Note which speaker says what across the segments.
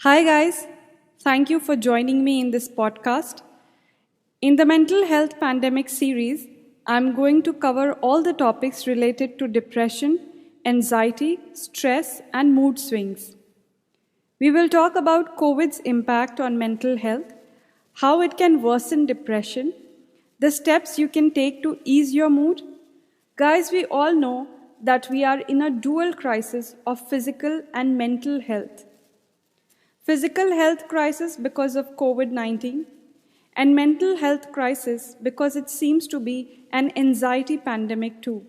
Speaker 1: Hi, guys. Thank you for joining me in this podcast. In the mental health pandemic series, I'm going to cover all the topics related to depression, anxiety, stress, and mood swings. We will talk about COVID's impact on mental health, how it can worsen depression, the steps you can take to ease your mood. Guys, we all know that we are in a dual crisis of physical and mental health. Physical health crisis because of COVID-19 and mental health crisis because it seems to be an anxiety pandemic too.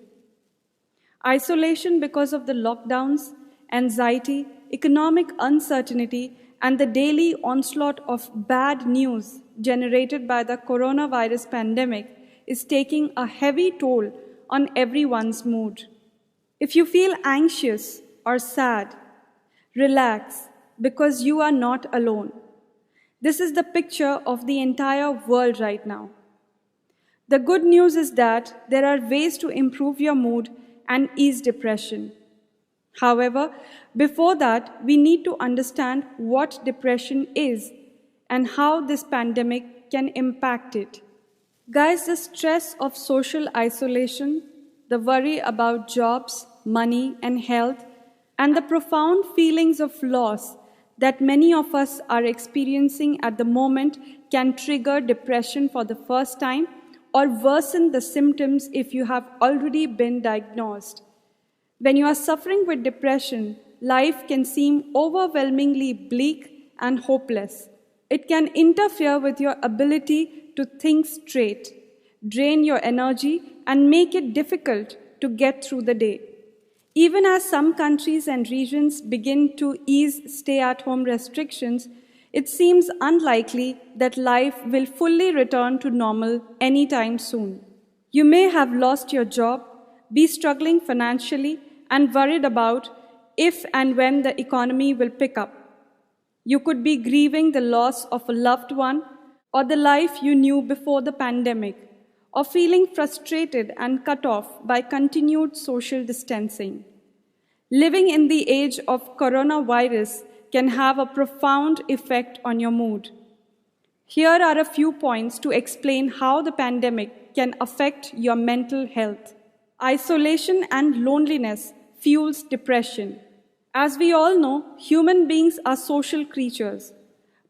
Speaker 1: Isolation because of the lockdowns, anxiety, economic uncertainty, and the daily onslaught of bad news generated by the coronavirus pandemic is taking a heavy toll on everyone's mood. If you feel anxious or sad, relax because you are not alone. This is the picture of the entire world right now. The good news is that there are ways to improve your mood and ease depression. However, before that, we need to understand what depression is and how this pandemic can impact it. Guys, the stress of social isolation, the worry about jobs, money, and health, and the profound feelings of loss that many of us are experiencing at the moment can trigger depression for the first time or worsen the symptoms if you have already been diagnosed. When you are suffering with depression, life can seem overwhelmingly bleak and hopeless. It can interfere with your ability to think straight, drain your energy, and make it difficult to get through the day. Even as some countries and regions begin to ease stay-at-home restrictions, it seems unlikely that life will fully return to normal anytime soon. You may have lost your job, be struggling financially, and worried about if and when the economy will pick up. You could be grieving the loss of a loved one or the life you knew before the pandemic, or feeling frustrated and cut off by continued social distancing. Living in the age of coronavirus can have a profound effect on your mood. Here are a few points to explain how the pandemic can affect your mental health. Isolation and loneliness fuels depression. As we all know, human beings are social creatures.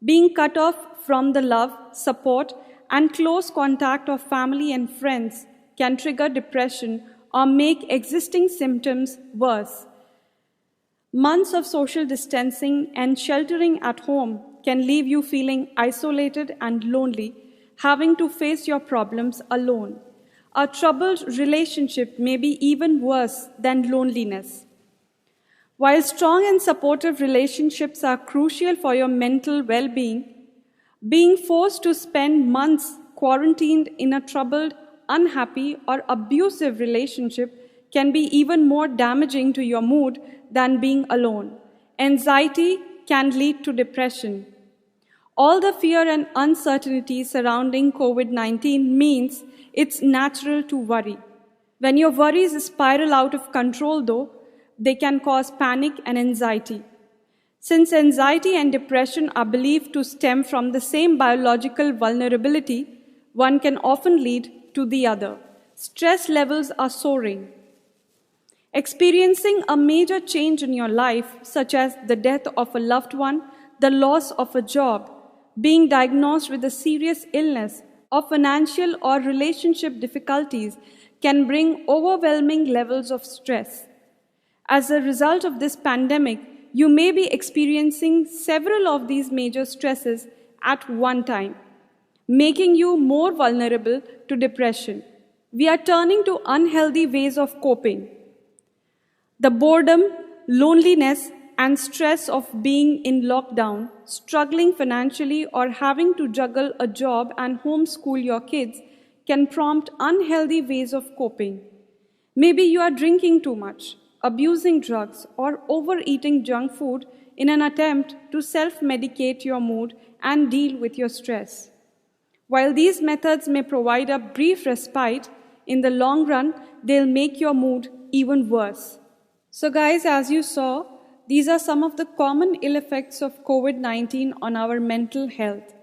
Speaker 1: Being cut off from the love, support, and close contact of family and friends can trigger depression or make existing symptoms worse. Months of social distancing and sheltering at home can leave you feeling isolated and lonely, having to face your problems alone. A troubled relationship may be even worse than loneliness. While strong and supportive relationships are crucial for your mental well-being, being forced to spend months quarantined in a troubled, unhappy, or abusive relationship can be even more damaging to your mood than being alone. Anxiety can lead to depression. All the fear and uncertainty surrounding COVID-19 means it's natural to worry. When your worries spiral out of control, though, they can cause panic and anxiety. Since anxiety and depression are believed to stem from the same biological vulnerability, one can often lead to the other. Stress levels are soaring. Experiencing a major change in your life, such as the death of a loved one, the loss of a job, being diagnosed with a serious illness, or financial or relationship difficulties, can bring overwhelming levels of stress. As a result of this pandemic, you may be experiencing several of these major stresses at one time, making you more vulnerable to depression. We are turning to unhealthy ways of coping. The boredom, loneliness, and stress of being in lockdown, struggling financially, or having to juggle a job and homeschool your kids can prompt unhealthy ways of coping. Maybe you are drinking too much, abusing drugs, or overeating junk food in an attempt to self-medicate your mood and deal with your stress. While these methods may provide a brief respite, in the long run, they'll make your mood even worse. So guys, as you saw, these are some of the common ill effects of COVID-19 on our mental health.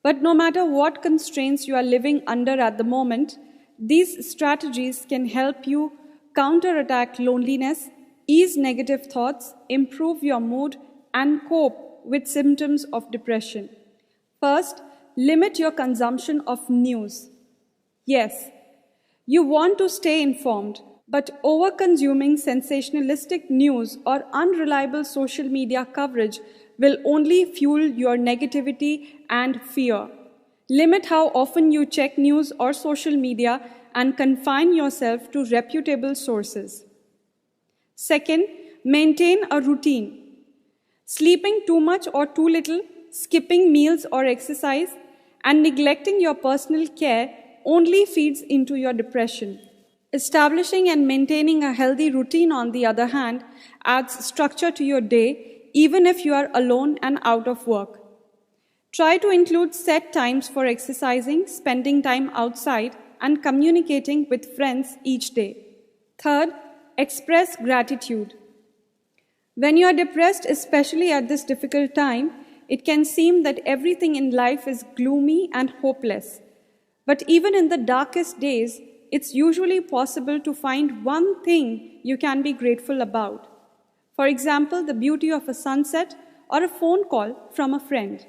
Speaker 1: But no matter what constraints you are living under at the moment, these strategies can help you counterattack loneliness, ease negative thoughts, improve your mood, and cope with symptoms of depression. First, limit your consumption of news. Yes, you want to stay informed, but over-consuming sensationalistic news or unreliable social media coverage will only fuel your negativity and fear. Limit how often you check news or social media and confine yourself to reputable sources. Second, maintain a routine. Sleeping too much or too little, skipping meals or exercise, and neglecting your personal care only feeds into your depression. Establishing and maintaining a healthy routine, on the other hand, adds structure to your day, even if you are alone and out of work. Try to include set times for exercising, spending time outside, and communicating with friends each day. Third, express gratitude. When you are depressed, especially at this difficult time, it can seem that everything in life is gloomy and hopeless. But even in the darkest days, it's usually possible to find one thing you can be grateful about. For example, the beauty of a sunset or a phone call from a friend.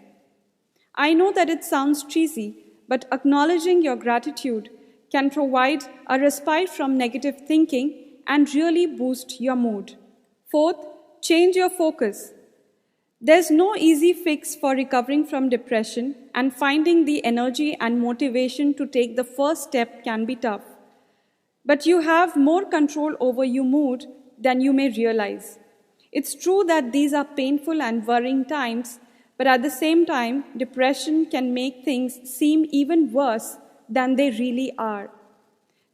Speaker 1: I know that it sounds cheesy, but acknowledging your gratitude can provide a respite from negative thinking and really boost your mood. Fourth, change your focus. There's no easy fix for recovering from depression, and finding the energy and motivation to take the first step can be tough. But you have more control over your mood than you may realize. It's true that these are painful and worrying times, but at the same time, depression can make things seem even worse than they really are.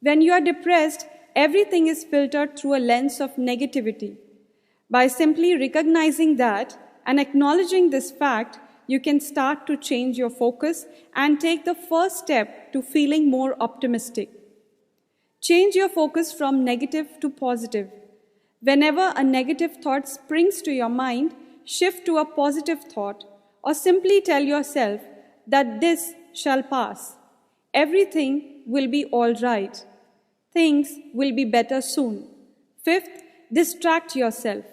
Speaker 1: When you are depressed, everything is filtered through a lens of negativity. By simply recognizing that and acknowledging this fact, you can start to change your focus and take the first step to feeling more optimistic. Change your focus from negative to positive. Whenever a negative thought springs to your mind, shift to a positive thought, or simply tell yourself that this shall pass. Everything will be all right. Things will be better soon. Fifth, distract yourself.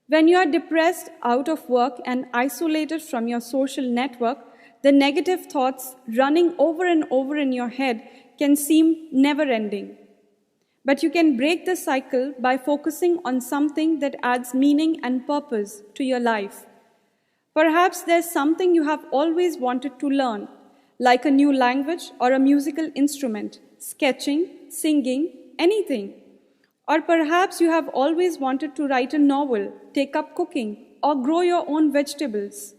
Speaker 1: When you are depressed, out of work, and isolated from your social network, the negative thoughts running over and over in your head can seem never-ending. But you can break the cycle by focusing on something that adds meaning and purpose to your life. Perhaps there's something you have always wanted to learn, like a new language or a musical instrument, sketching, singing, anything. Or perhaps you have always wanted to write a novel, take up cooking, or grow your own vegetables.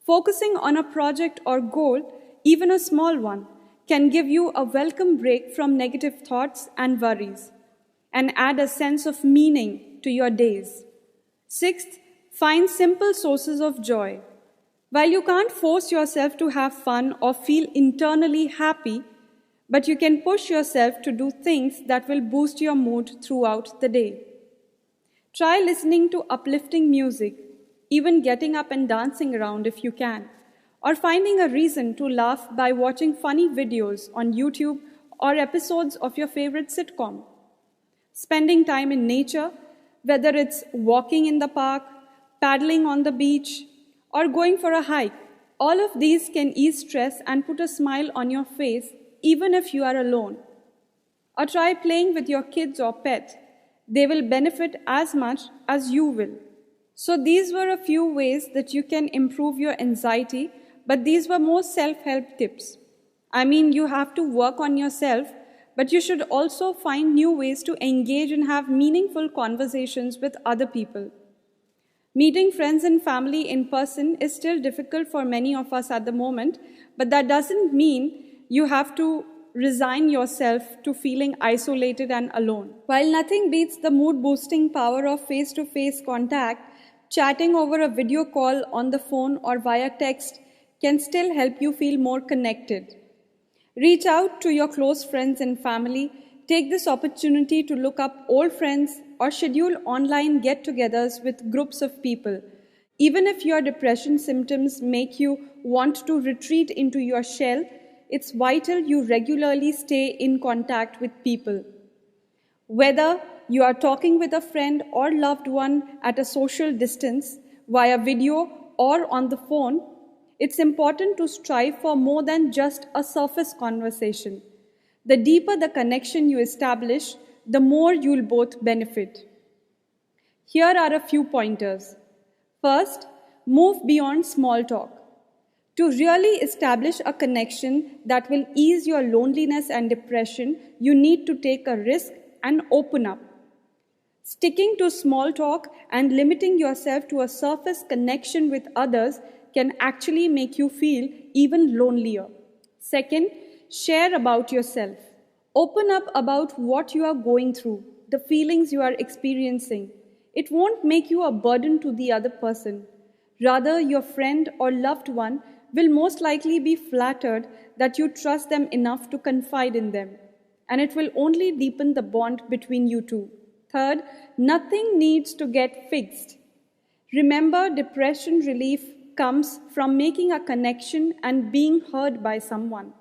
Speaker 1: Focusing on a project or goal, even a small one, can give you a welcome break from negative thoughts and worries, and add a sense of meaning to your days. Sixth, find simple sources of joy. While you can't force yourself to have fun or feel internally happy, but you can push yourself to do things that will boost your mood throughout the day. Try listening to uplifting music, even getting up and dancing around if you can, or finding a reason to laugh by watching funny videos on YouTube or episodes of your favorite sitcom. Spending time in nature, whether it's walking in the park, paddling on the beach, or going for a hike, all of these can ease stress and put a smile on your face even if you are alone. Or try playing with your kids or pet. They will benefit as much as you will. So these were a few ways that you can improve your anxiety, but these were more self-help tips. I mean, you have to work on yourself, but you should also find new ways to engage and have meaningful conversations with other people. Meeting friends and family in person is still difficult for many of us at the moment, but that doesn't mean you have to resign yourself to feeling isolated and alone. While nothing beats the mood-boosting power of face-to-face contact, chatting over a video call on the phone or via text can still help you feel more connected. Reach out to your close friends and family. Take this opportunity to look up old friends, or schedule online get togethers with groups of people. Even if your depression symptoms make you want to retreat into your shell, it's vital you regularly stay in contact with people. Whether you are talking with a friend or loved one at a social distance, via video or on the phone, it's important to strive for more than just a surface conversation. The deeper the connection you establish, the more you'll both benefit. Here are a few pointers. First, move beyond small talk. To really establish a connection that will ease your loneliness and depression, you need to take a risk and open up. Sticking to small talk and limiting yourself to a surface connection with others can actually make you feel even lonelier. Second, share about yourself. Open up about what you are going through, the feelings you are experiencing. It won't make you a burden to the other person. Rather, your friend or loved one will most likely be flattered that you trust them enough to confide in them, and it will only deepen the bond between you two. Third, nothing needs to get fixed. Remember, depression relief comes from making a connection and being heard by someone.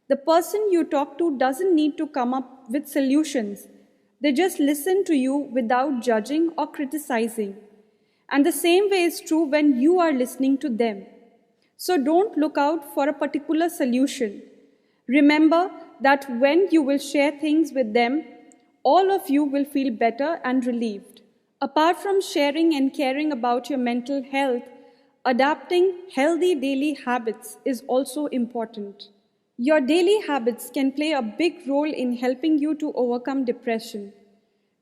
Speaker 1: The person you talk to doesn't need to come up with solutions. They just listen to you without judging or criticizing. And the same way is true when you are listening to them. So don't look out for a particular solution. Remember that when you will share things with them, all of you will feel better and relieved. Apart from sharing and caring about your mental health, adapting healthy daily habits is also important. Your daily habits can play a big role in helping you to overcome depression.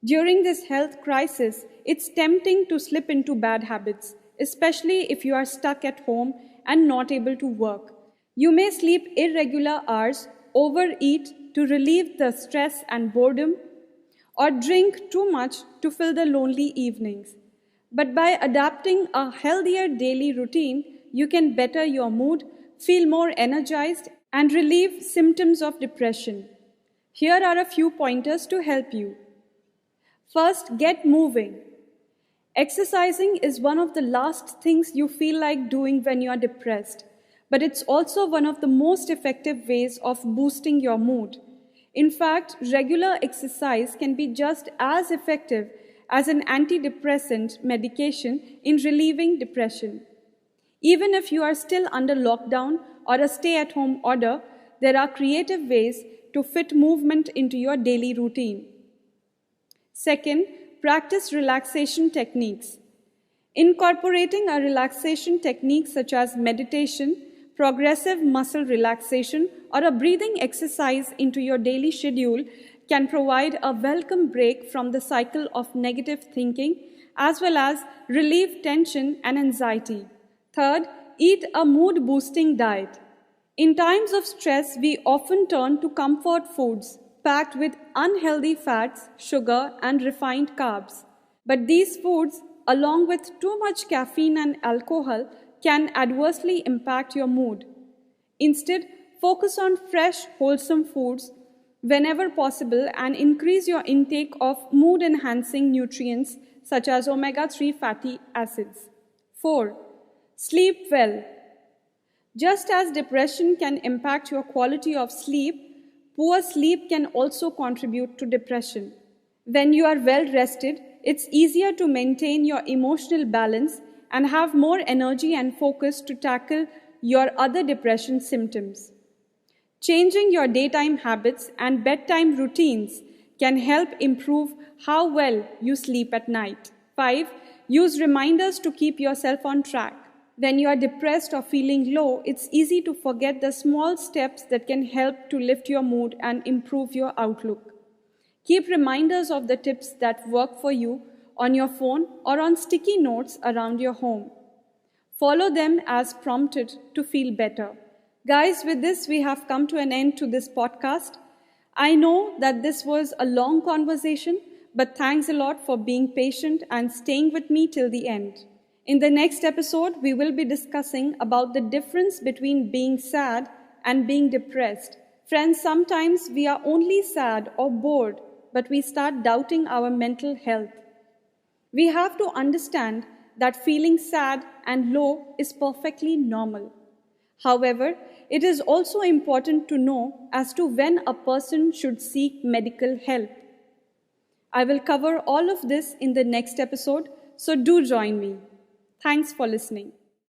Speaker 1: During this health crisis, it's tempting to slip into bad habits, especially if you are stuck at home and not able to work. You may sleep irregular hours, overeat to relieve the stress and boredom, or drink too much to fill the lonely evenings. But by adapting a healthier daily routine, you can better your mood, feel more energized, and relieve symptoms of depression. Here are a few pointers to help you. First, get moving. Exercising is one of the last things you feel like doing when you are depressed, but it's also one of the most effective ways of boosting your mood. In fact, regular exercise can be just as effective as an antidepressant medication in relieving depression. Even if you are still under lockdown or a stay-at-home order, there are creative ways to fit movement into your daily routine. Second, practice relaxation techniques. Incorporating a relaxation technique such as meditation, progressive muscle relaxation, or a breathing exercise into your daily schedule can provide a welcome break from the cycle of negative thinking, as well as relieve tension and anxiety. Third, eat a mood-boosting diet. In times of stress, we often turn to comfort foods packed with unhealthy fats, sugar, and refined carbs. But these foods, along with too much caffeine and alcohol, can adversely impact your mood. Instead, focus on fresh, wholesome foods whenever possible and increase your intake of mood-enhancing nutrients such as omega-3 fatty acids. 4. Sleep well. Just as depression can impact your quality of sleep, poor sleep can also contribute to depression. When you are well rested, it's easier to maintain your emotional balance and have more energy and focus to tackle your other depression symptoms. Changing your daytime habits and bedtime routines can help improve how well you sleep at night. 5. Use reminders to keep yourself on track. When you are depressed or feeling low, it's easy to forget the small steps that can help to lift your mood and improve your outlook. Keep reminders of the tips that work for you on your phone or on sticky notes around your home. Follow them as prompted to feel better. Guys, with this, we have come to an end to this podcast. I know that this was a long conversation, but thanks a lot for being patient and staying with me till the end. In the next episode, we will be discussing about the difference between being sad and being depressed. Friends, sometimes we are only sad or bored, but we start doubting our mental health. We have to understand that feeling sad and low is perfectly normal. However, it is also important to know as to when a person should seek medical help. I will cover all of this in the next episode, so do join me. Thanks for listening.